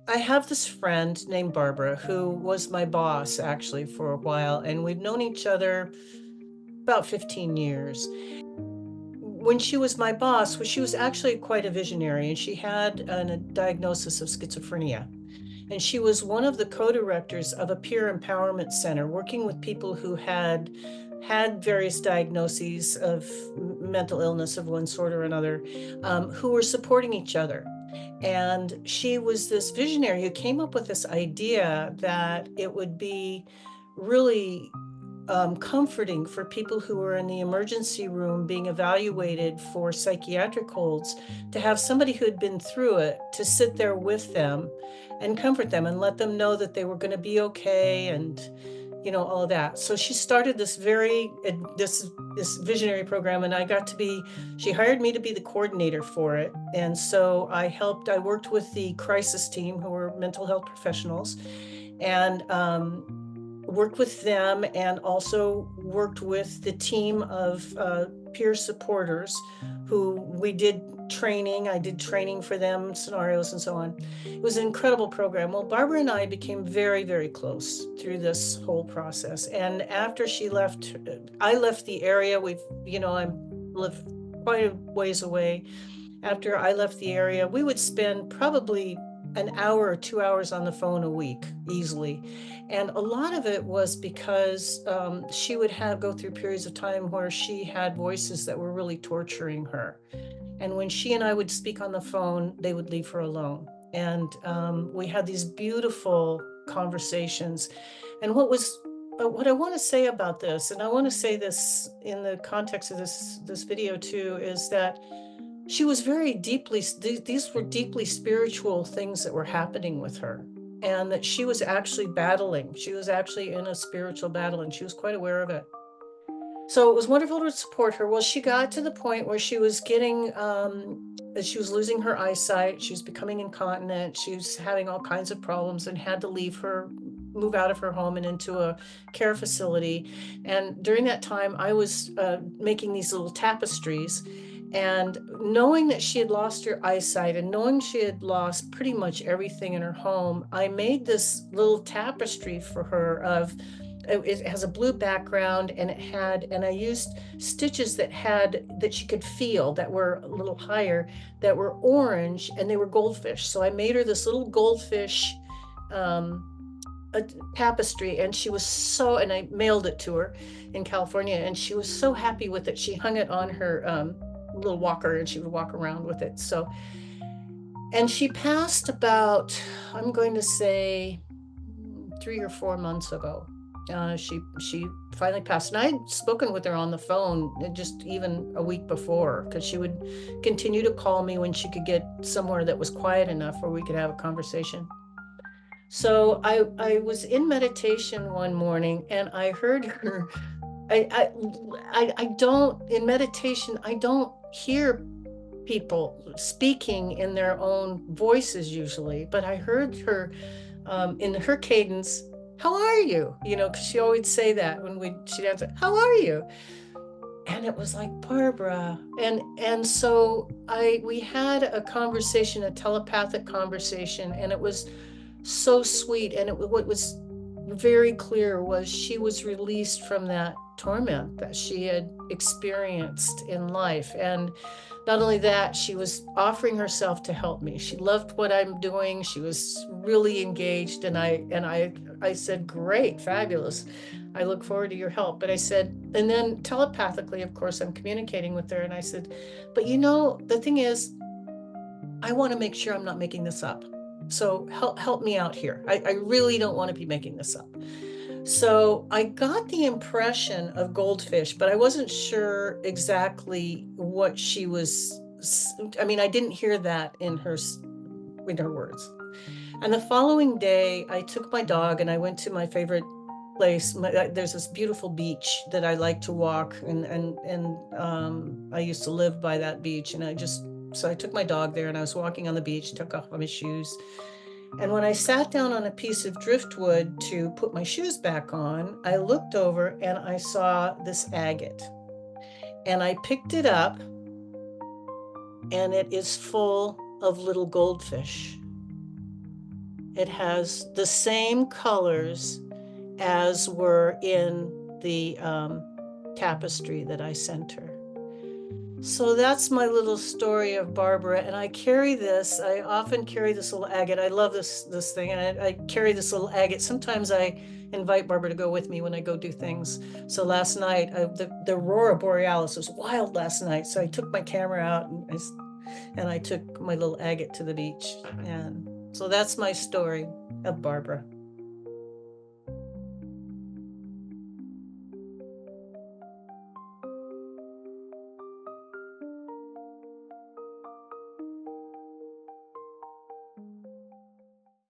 I have this friend named Barbara who was my boss actually for a while, and we've known each other about 15 years. When she was my boss, well, she was actually quite a visionary, and she had a diagnosis of schizophrenia. And she was one of the co-directors of a peer empowerment center working with people who had various diagnoses of mental illness of one sort or another, who were supporting each other. And she was this visionary who came up with this idea that it would be really comforting for people who were in the emergency room being evaluated for psychiatric holds to have somebody who had been through it to sit there with them and comfort them and let them know that they were going to be okay, and all of that. So she started this this visionary program, and I got to be she hired me to be the coordinator for it. And so I worked with the crisis team, who were mental health professionals, and worked with them, and also worked with the team of peer supporters who we did training. I did training for them, scenarios and so on. It was an incredible program. Well, Barbara and I became very, very close through this whole process. And after she left, I left the area. I live quite a ways away. After I left the area, we would spend probably an hour or 2 hours on the phone a week easily. And a lot of it was because she would have go through periods of time where she had voices that were really torturing her. And when she and I would speak on the phone, they would leave her alone. And we had these beautiful conversations. And what I want to say about this, and I want to say this in the context of this video too, is that she was very deeply, these were deeply spiritual things that were happening with her, and that she was actually battling. She was actually in a spiritual battle, and she was quite aware of it. So it was wonderful to support her. Well, she got to the point where she was losing her eyesight. She was becoming incontinent. She was having all kinds of problems and had to move out of her home and into a care facility. And during that time, I was making these little tapestries. And knowing that she had lost her eyesight and knowing she had lost pretty much everything in her home, I made this little tapestry for her of it has a blue background, and I used stitches that she could feel, that were a little higher, that were orange, and they were goldfish. So I made her this little goldfish um, a tapestry, and and I mailed it to her in California, and she was so happy with it. She hung it on her little walker, and she would walk around with it. So, and she passed about, I'm going to say, 3 or 4 months ago. She finally passed, and I had spoken with her on the phone just even a week before, because she would continue to call me when she could get somewhere that was quiet enough where we could have a conversation. So I was in meditation one morning, and I heard her. I don't, in meditation, I don't hear people speaking in their own voices usually, but I heard her in her cadence, "How are you?" Because she always say that when she'd answer, "How are you?" And it was like, Barbara. And so we had a conversation, a telepathic conversation, and it was so sweet. And what was very clear was she was released from that torment that she had experienced in life. And not only that, she was offering herself to help me. She loved what I'm doing. She was really engaged. And I said, "Great, fabulous. I look forward to your help." But I said, and then telepathically, of course, I'm communicating with her. And I said, "But the thing is, I want to make sure I'm not making this up. So help me out here. I really don't want to be making this up." So I got the impression of goldfish, but I wasn't sure exactly what she was. I mean, I didn't hear that in her words. And the following day, I took my dog and I went to my favorite place. There's this beautiful beach that I like to walk, and I used to live by that beach. And so I took my dog there, and I was walking on the beach, took off my shoes, and when I sat down on a piece of driftwood to put my shoes back on, I looked over and I saw this agate. And I picked it up, and it is full of little goldfish. It has the same colors as were in the tapestry that I sent her. So that's my little story of Barbara, and I carry this. I often carry this little agate. I love this thing, and I carry this little agate. Sometimes I invite Barbara to go with me when I go do things. So last night, the aurora borealis was wild last night. So I took my camera out and I took my little agate to the beach, and so that's my story of Barbara.